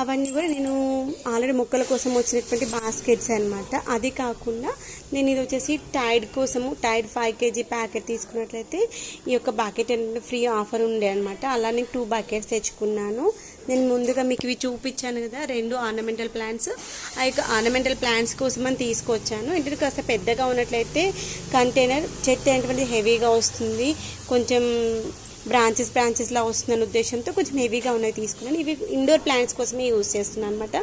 అవన్నీ కూడా నేను ఆల్రెడీ మొక్కల కోసం వచ్చినటువంటి బాస్కెట్స్ అనమాట. అది కాకుండా నేను ఇది వచ్చేసి టైడ్ కోసము టైడ్ 5 kg ప్యాకెట్ తీసుకున్నట్లయితే ఈ యొక్క బకెట్ అనేది ఫ్రీ ఆఫర్ ఉండే అనమాట. అలా నేను 2 బకెట్స్ తెచ్చుకున్నాను. నేను ముందుగా మీకు ఇవి చూపించాను కదా, 2 ఆర్నమెంటల్ ప్లాంట్స్. ఆ యొక్క ఆర్నమెంటల్ ప్లాంట్స్ కోసం అని తీసుకొచ్చాను. ఏంటంటే కాస్త పెద్దగా ఉన్నట్లయితే కంటైనర్ చెట్టు అనేటువంటి హెవీగా వస్తుంది, కొంచెం బ్రాంచెస్లా వస్తుందన్న ఉద్దేశంతో కొంచెం హెవీగా ఉన్నవి తీసుకున్నాను. ఇవి ఇండోర్ ప్లాంట్స్ కోసమే యూజ్ చేస్తున్నాను అనమాట.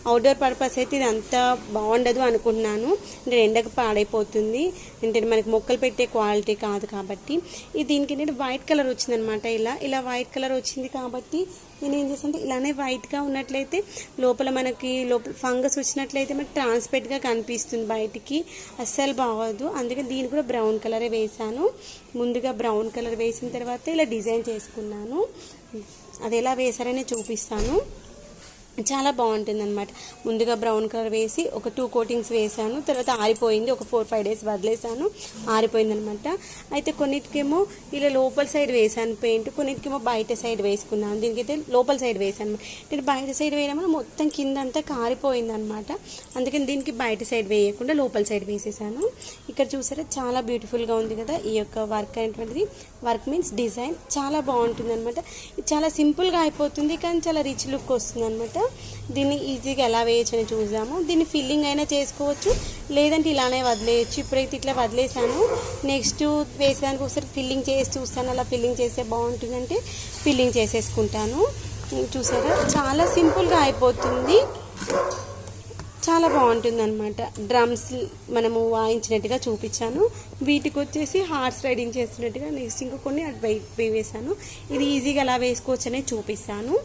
అవుట్డోర్ పర్పస్ అయితే ఇది అంత బాగుండదు అనుకుంటున్నాను, అంటే ఎండకు పాడైపోతుంది, అంటే మనకి మొక్కలు పెట్టే క్వాలిటీ కాదు కాబట్టి. ఇది దీనికి ఏంటంటే వైట్ కలర్ వచ్చిందనమాట. ఇలా వైట్ కలర్ వచ్చింది కాబట్టి నేను ఏం చేస్తాను అంటే ఇలానే వైట్గా ఉన్నట్లయితే లోపల ఫంగస్ వచ్చినట్లయితే మనకి ట్రాన్స్పరెంట్గా కనిపిస్తుంది, బయటికి అస్సలు బాగోదు. అందుకే దీన్ని కూడా బ్రౌన్ కలరే వేసాను. ముందుగా బ్రౌన్ కలర్ వేసిన తర్వాత ఇలా డిజైన్ చేసుకున్నాను. అది ఎలా వేసారని చూపిస్తాను. చాలా బాగుంటుంది అనమాట. ముందుగా బ్రౌన్ కలర్ వేసి ఒక 2 కోటింగ్స్ వేసాను. తర్వాత ఆరిపోయింది, ఒక 4-5 days వదిలేసాను, ఆరిపోయింది అనమాట. అయితే కొన్నిటికేమో ఇలా లోపల సైడ్ వేసాను పెయింట్, కొన్నిటికేమో బయట సైడ్ వేసుకున్నాను. దీనికైతే లోపల సైడ్ వేసాను. నేను బయట సైడ్ వేయడం మొత్తం కింద అంతా కారిపోయింది అనమాట. అందుకని దీనికి బయట సైడ్ వేయకుండా లోపల సైడ్ వేసేసాను. ఇక్కడ చూసారా చాలా బ్యూటిఫుల్గా ఉంది కదా ఈ యొక్క వర్క్ అనేటువంటిది. వర్క్ మీన్స్ డిజైన్ చాలా బాగుంటుంది అనమాట. చాలా సింపుల్గా అయిపోతుంది కానీ చాలా రిచ్ లుక్ వస్తుంది అనమాట. దీన్ని ఈజీగా ఎలా వేయచ్చు అని చూద్దాము. దీన్ని ఫిల్లింగ్ అయినా చేసుకోవచ్చు, లేదంటే ఇలానే వదిలేయచ్చు. ఇప్పుడైతే ఇట్లా వదిలేసాను. నెక్స్ట్ వేసేదానికి ఒకసారి ఫిల్లింగ్ చేసి చూస్తాను. అలా ఫిల్లింగ్ చేస్తే బాగుంటుందంటే ఫిల్లింగ్ చేసేసుకుంటాను. చూసారా చాలా సింపుల్గా అయిపోతుంది, చాలా బాగుంటుంది అనమాట. డ్రమ్స్ మనము వాయించినట్టుగా చూపించాను. వీటికి వచ్చేసి హార్స్ రైడింగ్ చేస్తున్నట్టుగా నెక్స్ట్ ఇంకా కొన్ని అటు వేసాను. ఇది ఈజీగా ఎలా వేసుకోవచ్చు అనేది చూపిస్తాను.